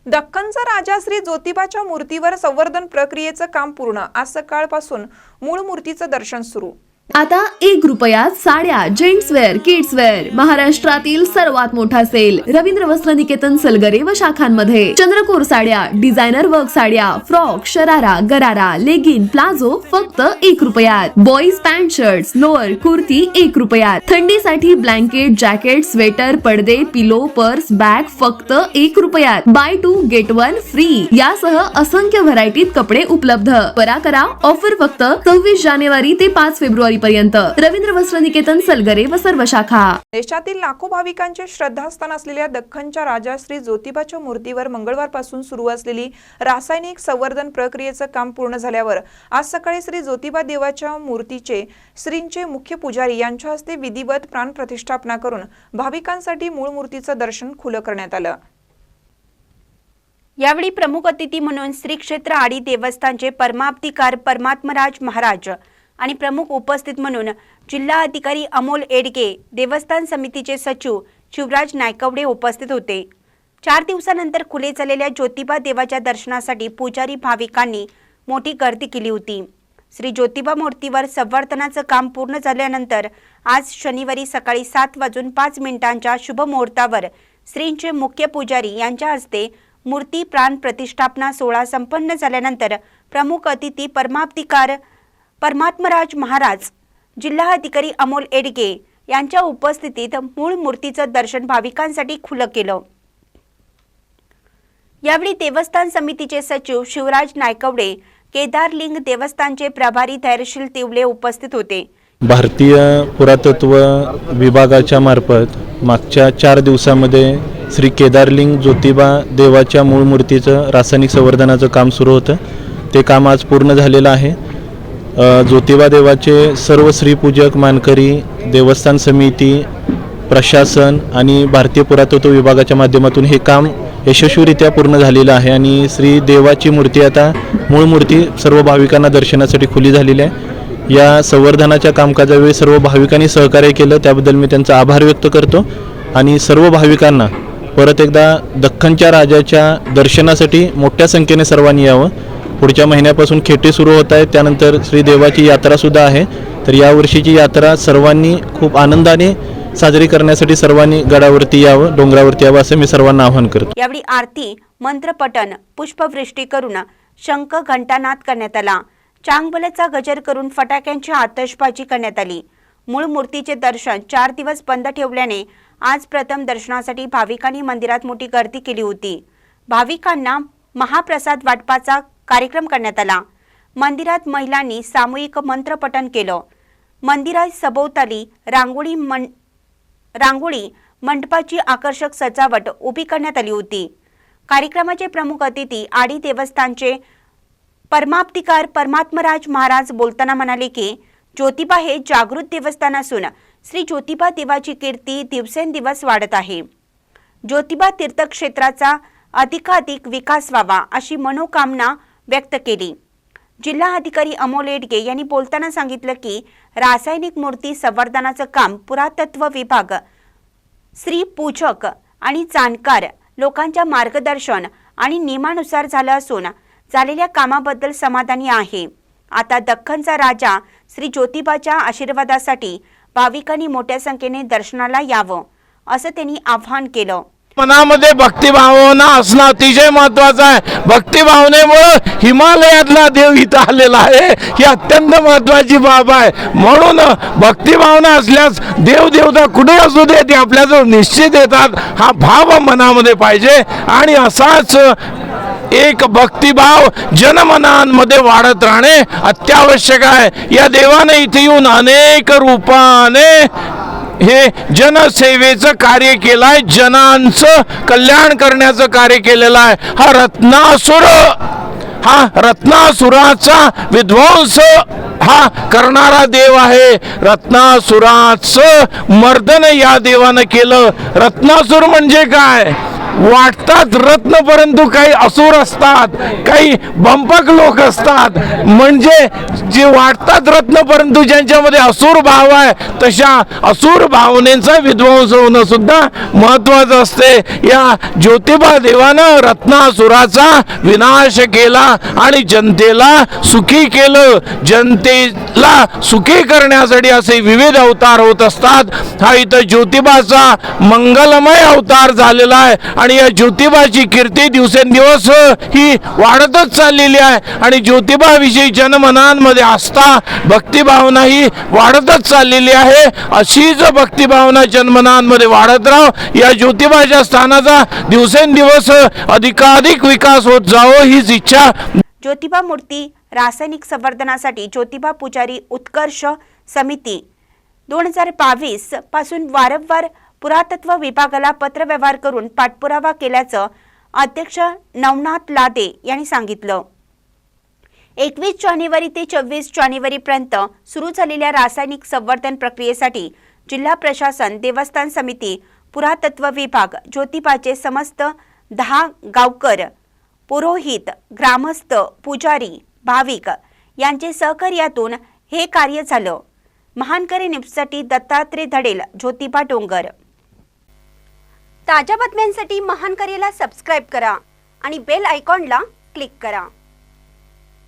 दख्खनचा राजा श्री ज्योतिबाच्या मूर्तीवर संवर्धन प्रक्रियेचं काम पूर्ण। आज सकाळपासून मूळ मूर्तीचं दर्शन सुरू। आता 1 रुपयात साड्या, जेंट्सवेअर, किड्सवेअर, महाराष्ट्रातील सर्वात मोठा सेल रवींद्र वस्त्र निकेतन सलगरे व शाखांमध्ये। चंद्रकोर साड्या, डिझायनर वर्क साड्या, फ्रॉक, शरारा, गरारा, लेगिन, प्लाझो फक्त 1 रुपयात। Boys pant shirts, lower, kurti 1 रुपयात। थंडीसाठी ब्लँकेट, जॅकेट, स्वेटर, पडदे, पिलो, पर्स, बॅग फक्त 1 रुपयात। बाय 2 गेट 1 फ्री यासह असंख्य व्हरायटीत कपडे उपलब्ध। परा करा, ऑफर फक्त 26 जानेवारी ते 5 फेब्रुवारी पर्यंत। रवींद्र वस्त्र निकेतन सलगरे व सर्व शाखा। देशातील लाखो भाविकांचे श्रद्धास्थान असलेल्या दख्खनच्या राजा श्री ज्योतिबाच्या मूर्तीवर मंगळवारपासून सुरू असलेली रासायनिक संवर्धन प्रक्रियेचं काम पूर्ण झाल्यावर आज सकाळी श्री ज्योतिबा देवाच्या मूर्तीचे श्रींचे मुख्य पुजारी यांच्या हस्ते विधिवत प्राण प्रतिष्ठापना करून भाविकांसाठी मूळ मूर्तीचं दर्शन खुलं करण्यात आलं। यावेळी प्रमुख अतिथी म्हणून श्री क्षेत्र आडी देवस्थानचे परमाप्तिकार परमात्मराज महाराज आणि प्रमुख उपस्थित म्हणून जिल्हा अधिकारी अमोल एडगे, देवस्थान समितीचे सचिव शिवराज नायकवडे उपस्थित होते। 4 दिवसानंतर खुले झालेल्या ज्योतिबा देवाच्या दर्शनासाठी पुजारी भाविकांनी मोठी गर्दी केली होती। श्री ज्योतिबा मूर्तीवर संवर्धनाचं काम पूर्ण झाल्यानंतर आज शनिवारी सकाळी 7:05 शुभ मुहूर्तावर श्रींचे मुख्य पुजारी यांच्या हस्ते मूर्ती प्राण प्रतिष्ठापना सोहळा संपन्न झाल्यानंतर प्रमुख अतिथी परमाप्तिकार परमात्मराज महाराज, जिल्हा अधिकारी अमोल एडगे यांच्या उपस्थितीत मूळ मूर्तीचं दर्शन भाविकांसाठी खुलं केलं। यावेळी देवस्थान समितीचे सचिव शिवराज नायकवडे, केदारलिंग देवस्थानचे प्रभारी धैर्यशील तिवले उपस्थित होते। भारतीय पुरातत्व विभागाच्या मार्फत मागच्या 4 दिवसांमध्ये श्री केदारलिंग ज्योतिबा देवाच्या मूळ मूर्तीचं रासायनिक संवर्धनाचं काम सुरू होतं। ते काम आज पूर्ण झालेलं आहे। ज्योतिबा देवाचे सर्व श्रीपूजक मानकरी, देवस्थान समिती, प्रशासन आणि भारतीय पुरातत्व विभागाच्या माध्यमातून हे काम यशस्वीरित्या पूर्ण झालेलं आहे आणि श्री देवाची मूर्ती आता मूळ मूर्ती सर्व भाविकांना दर्शनासाठी खुली झालेली आहे। या संवर्धनाच्या कामकाजावेळी सर्व भाविकांनी सहकार्य केलं, त्याबद्दल मी त्यांचा आभार व्यक्त करतो आणि सर्व भाविकांना परत एकदा दख्खनच्या राजाच्या दर्शनासाठी मोठ्या संख्येने सर्वांनी यावं। पुढच्या महिन्यापासून खेटे सुरू होत आहेत, त्यानंतर श्री देवाची यात्रा सुद्धा आहे। तर या वर्षीची यात्रा सर्वांनी खूप आनंदाने साजरी करण्यासाठी सर्वांनी गडावरती यावं, डोंगरावरती यावं असं मी सर्वांना आवाहन करतो। यावेळी आरती, मंत्रपठण, पुष्पवृष्टी करून शंख घंटानाद करण्यात आला। चांगबलाचा गजर करून फटाक्यांची आतषबाजी करण्यात आली। मूळ मूर्तीचे दर्शन 4 दिवस बंद ठेवल्याने आज प्रथम दर्शनासाठी भाविकांनी मंदिरात मोठी गर्दी केली होती। भाविकांना महाप्रसाद वाटपाचा कार्यक्रम करण्यात आला। मंदिरात महिलांनी सामूहिक मंत्रपठण केलं। मंदिरात सभोवताली रांगोळी मंडपाची आकर्षक सजावट उभी करण्यात आली होती। कार्यक्रमाचे प्रमुख अतिथी आडी देवस्थानचे परमाप्तिकार परमात्मराज महाराज बोलताना म्हणाले की ज्योतिबा हे जागृत देवस्थान असून श्री ज्योतिबा देवाची कीर्ती दिवसेंदिवस वाढत आहे। ज्योतिबा तीर्थक्षेत्राचा अधिकाधिक विकास व्हावा अशी मनोकामना व्यक्त केली। जिल्हा अधिकारी अमोल एडगे यांनी बोलताना सांगितलं की रासायनिक मूर्ती संवर्धनाचं काम पुरातत्व विभाग, श्री पूजक आणि जाणकार लोकांच्या मार्गदर्शन आणि नियमानुसार झालं असून झालेल्या कामाबद्दल समाधानी आहे। आता दख्खनचा राजा श्री ज्योतिबाच्या आशीर्वादासाठी भाविकांनी मोठ्या संख्येने दर्शनाला यावं असं त्यांनी आवाहन केलं। मनामध्ये भक्तिभावना असणं अतिशय महत्वाचं आहे। भक्तिभावनेमुळे हिमालयातला देव इथं आलेला आहे, ही अत्यंत महत्वाची बाब आहे। म्हणून भक्तिभावना असल्यास देव देवता कुठे असू दे ते आपल्याजवळ निश्चित येतात, हा भाव मनामध्ये पाहिजे आणि असाच एक भक्तिभाव जनमनांमध्ये वाढत राहणे अत्यावश्यक आहे। या देवाने इथे येऊन अनेक रूपाने हे जनसेवेचं कार्य केलंय, जनांचं कल्याण करण्याचं कार्य केलेलं आहे। हा रत्नासुराचा विध्वंस हा करणारा देव आहे। रत्नासुराचं मर्दन या देवानं केलं। रत्नासुर म्हणजे काय? वाटतात रत्न, परंतु काही असुर असतात, काही बंपक लोक असतात. म्हणजे जे वाटतात रत्न परंतु ज्यांच्यामध्ये असुर भाव आहे, तशा असुर भावनेचा विध्वंस होणं सुद्धा महत्वाचं असते. या ज्योतिबा देवानं रत्नासुराचा विनाश केला आणि जनतेला सुखी केलं. जनतेला सुखी करण्यासाठी असे विविध अवतार होत असतात. हा इथं ज्योतिबाचा मंगलमय अवतार झालेला आहे आणि या ज्योतिबाची कीर्ती दिवसेंदिवस ही वाढतच चाललेली आहे आणि ज्योतिबाविषयी जनमनांमध्ये आस्था, भक्तिभावना ही वाढतच चाललेली आहे. अशीच भक्तिभावना जनमनांमध्ये वाढत राहो, या ज्योतिबाच्या स्थानाचा दिवसेंदिवस अधिकाधिक विकास होत जावो हीच इच्छा. ज्योतिबा मूर्ती रासायनिक संवर्धनासाठी ज्योतिबा पुजारी उत्कर्ष समिती 2022 पासून वारंवार पुरातत्व विभागाला पत्रव्यवहार करून पाठपुरावा केल्याचं अध्यक्ष नवनाथ लादे यांनी सांगितलं. 21 जानेवारी ते 24 जानेवारीपर्यंत सुरू झालेल्या रासायनिक संवर्धन प्रक्रियेसाठी जिल्हा प्रशासन, देवस्थान समिती, पुरातत्व विभाग, ज्योतिबाचे समस्त 10 गावकर, पुरोहित, ग्रामस्थ, पुजारी, भाविक यांचे सहकार्यातून हे कार्य झालं. महानकरी न्यूजसाठी दत्तात्रय धडेल, ज्योतिबा डोंगर. ताज्या बातम्यांसाठी महानकरीला सबस्क्राईब करा आणि बेल आयकॉनला क्लिक करा.